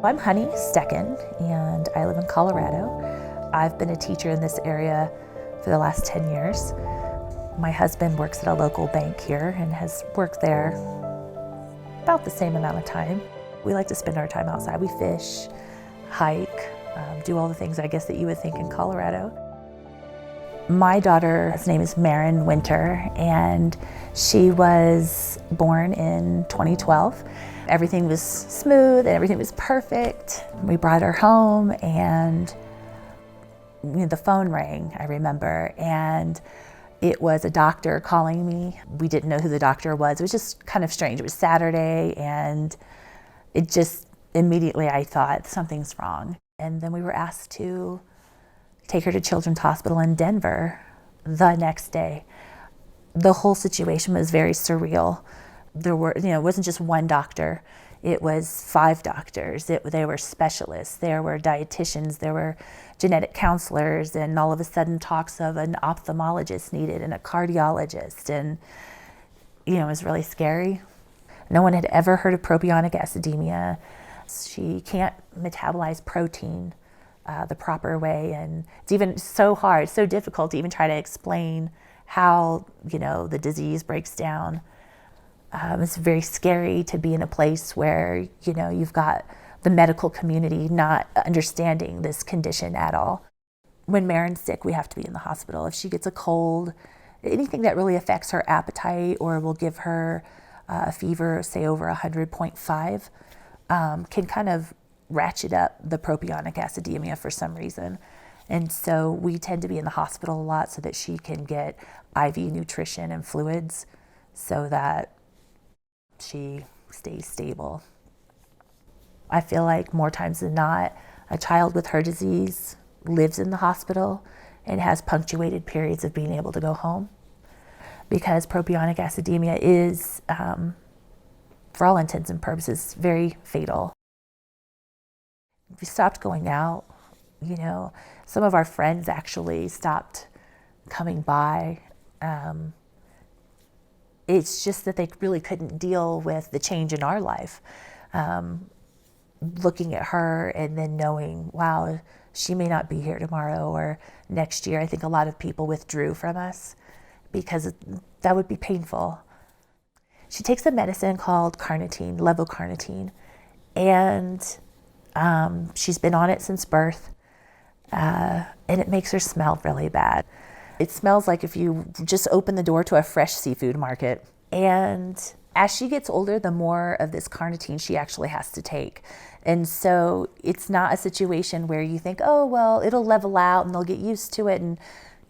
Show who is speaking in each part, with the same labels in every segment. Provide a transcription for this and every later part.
Speaker 1: I'm Honey Stecken, and I live in Colorado. I've been a teacher in this area for the last 10 years. My husband works at a local bank here and has worked there about the same amount of time. We like to spend our time outside. We fish, hike, do all the things I guess that you would think in Colorado. My daughter's name is Marin Winter, and she was born in 2012. Everything was smooth and everything was perfect. We brought her home and the phone rang, I remember, and it was a doctor calling me. We didn't know who the doctor was. It was just kind of strange. It was Saturday, and it just immediately I thought something's wrong. And then we were asked to take her to Children's Hospital in Denver the next day. The whole situation was very surreal. There were, it wasn't just one doctor. It was 5 doctors. They were specialists. There were dietitians. There were genetic counselors, and all of a sudden talks of an ophthalmologist needed and a cardiologist, and it was really scary. No one had ever heard of propionic acidemia. She can't metabolize protein the proper way, and it's even so hard, so difficult to even try to explain how the disease breaks down. It's very scary to be in a place where you've got the medical community not understanding this condition at all. When Marin's sick, we have to be in the hospital. If she gets a cold, anything that really affects her appetite or will give her a fever, say over 100.5, can kind of ratchet up the propionic acidemia for some reason. And so we tend to be in the hospital a lot so that she can get IV nutrition and fluids so that she stays stable. I feel like more times than not, a child with her disease lives in the hospital and has punctuated periods of being able to go home, because propionic acidemia is, for all intents and purposes, very fatal. We stopped going out. Some of our friends actually stopped coming by. It's just that they really couldn't deal with the change in our life. Looking at her and then knowing, wow, she may not be here tomorrow or next year. I think a lot of people withdrew from us because that would be painful. She takes a medicine called carnitine, levocarnitine, and she's been on it since birth, and it makes her smell really bad. It smells like if you just open the door to a fresh seafood market. And as she gets older, the more of this carnitine she actually has to take. And so it's not a situation where you think, oh, well, it'll level out and they'll get used to it and,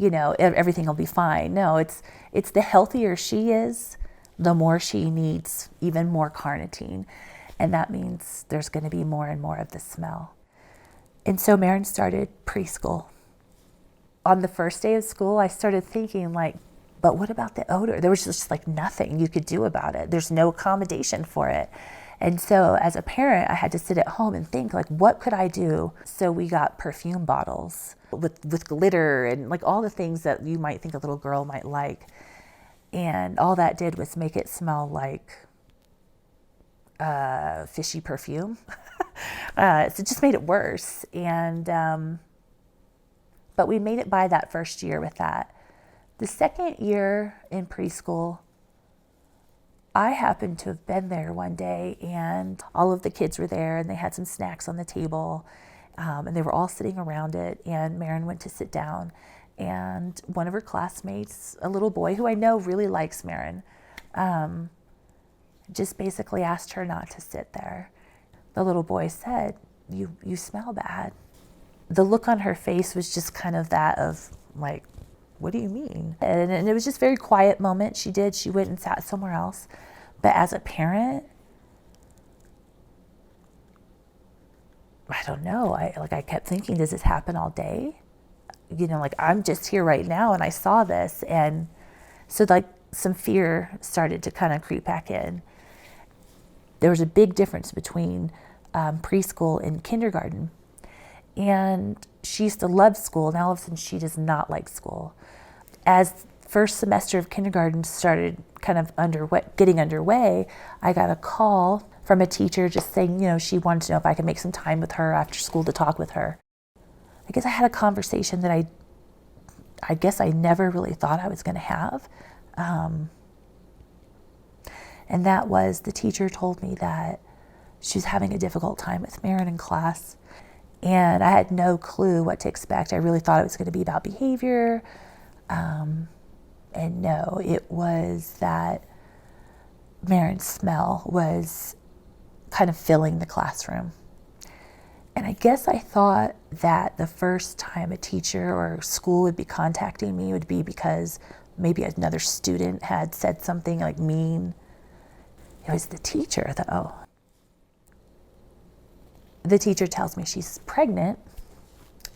Speaker 1: everything will be fine. No, it's the healthier she is, the more she needs even more carnitine. And that means there's going to be more and more of the smell. And so Marin started preschool. On the first day of school, I started thinking but what about the odor? There was just nothing you could do about it. There's no accommodation for it. And so as a parent, I had to sit at home and think what could I do? So we got perfume bottles with glitter and all the things that you might think a little girl might like. And all that did was make it smell like fishy perfume. So it just made it worse. And but we made it by that first year with that. The second year in preschool, I happened to have been there one day, and all of the kids were there, and they had some snacks on the table, and they were all sitting around it, and Marin went to sit down, and one of her classmates, a little boy who I know really likes Marin, just basically asked her not to sit there. The little boy said, you smell bad. The look on her face was just kind of that of what do you mean? And it was just a very quiet moment. She went and sat somewhere else. But as a parent, I don't know. I kept thinking, does this happen all day? I'm just here right now and I saw this. And so some fear started to kind of creep back in. There was a big difference between preschool and kindergarten. And she used to love school, and all of a sudden she does not like school. As first semester of kindergarten started kind of getting underway, I got a call from a teacher just saying, she wanted to know if I could make some time with her after school to talk with her. I guess I had a conversation that I guess I never really thought I was going to have. And that was, the teacher told me that she was having a difficult time with Marin in class. And I had no clue what to expect. I really thought it was going to be about behavior. And no, it was that Marin's smell was kind of filling the classroom. And I guess I thought that the first time a teacher or school would be contacting me would be because maybe another student had said something like mean. It was the teacher, though. The teacher tells me she's pregnant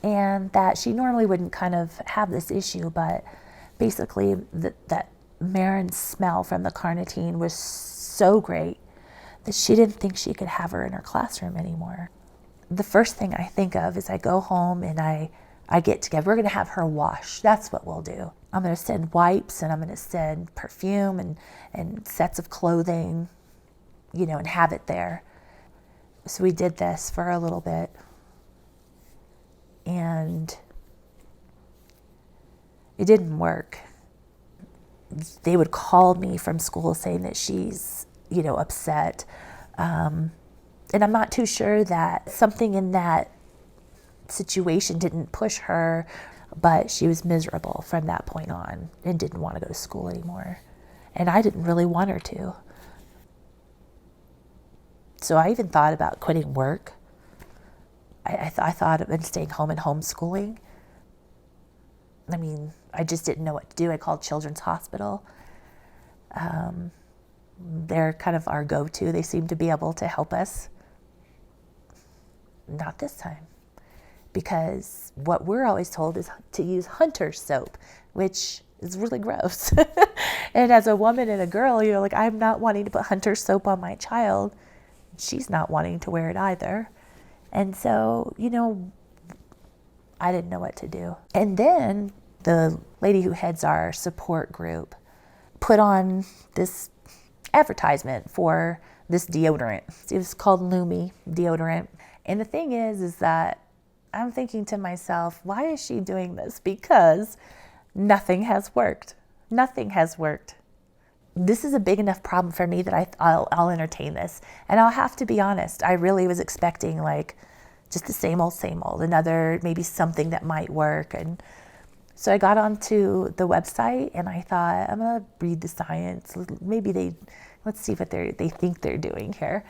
Speaker 1: and that she normally wouldn't kind of have this issue, but basically that Marin's smell from the carnitine was so great that she didn't think she could have her in her classroom anymore. The first thing I think of is I go home and I get together. We're going to have her wash. That's what we'll do. I'm going to send wipes and I'm going to send perfume and sets of clothing, and have it there. So we did this for a little bit. And it didn't work. They would call me from school saying that she's, upset. And I'm not too sure that something in that situation didn't push her, but she was miserable from that point on and didn't want to go to school anymore. And I didn't really want her to. So I even thought about quitting work. I thought of staying home and homeschooling. I just didn't know what to do. I called Children's Hospital. They're kind of our go-to. They seem to be able to help us. Not this time. Because what we're always told is to use Hunter soap, which is really gross. And as a woman and a girl, I'm not wanting to put Hunter soap on my child. She's not wanting to wear it either. And so, I didn't know what to do. And then the lady who heads our support group put on this advertisement for this deodorant. It was called Lumi deodorant. And the thing is that I'm thinking to myself, why is she doing this? Because nothing has worked. Nothing has worked. This is a big enough problem for me that I'll entertain this. And I'll have to be honest, I really was expecting just the same old, another, maybe something that might work. And so I got onto the website and I thought, I'm gonna read the science. Let's see what they think they're doing here.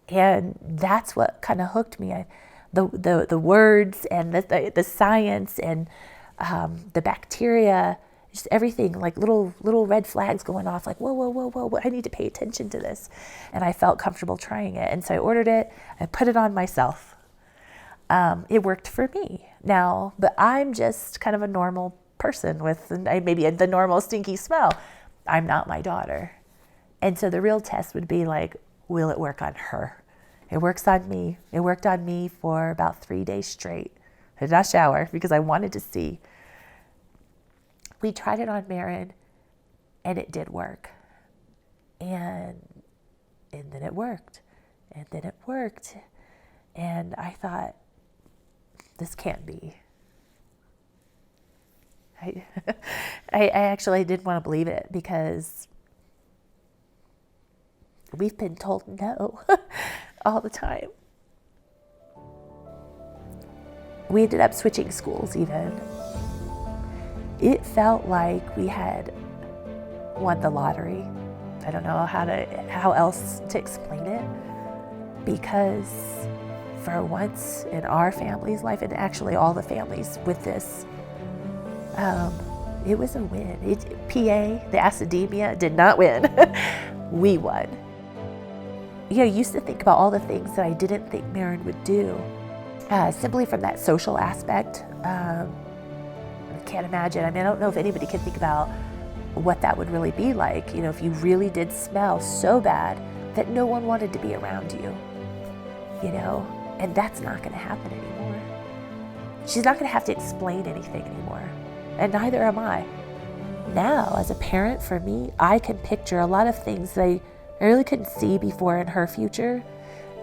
Speaker 1: And that's what kind of hooked me. The words and the science and the bacteria, just everything, like little red flags going off, like, whoa, I need to pay attention to this. And I felt comfortable trying it. And so I ordered it, I put it on myself. It worked for me now, but I'm just kind of a normal person with maybe the normal stinky smell. I'm not my daughter. And so the real test would be will it work on her? It works on me. It worked on me for about 3 days straight. I did not shower because I wanted to see. We tried it on Marin and it did work. And then it worked. And then it worked. And I thought, this can't be. I actually didn't want to believe it because we've been told no all the time. We ended up switching schools even. It felt like we had won the lottery. I don't know how else to explain it, because for once in our family's life, and actually all the families with this, it was a win. PA, the acidemia, did not win. We won. I used to think about all the things that I didn't think Marin would do, simply from that social aspect. I can't imagine. I don't know if anybody can think about what that would really be like, if you really did smell so bad that no one wanted to be around you, and that's not going to happen anymore. She's not going to have to explain anything anymore, and neither am I. Now, as a parent, for me, I can picture a lot of things that I I really couldn't see before in her future.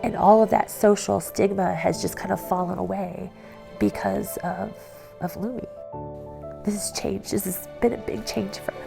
Speaker 1: And all of that social stigma has just kind of fallen away because of Lumi. This has changed. This has been a big change for us.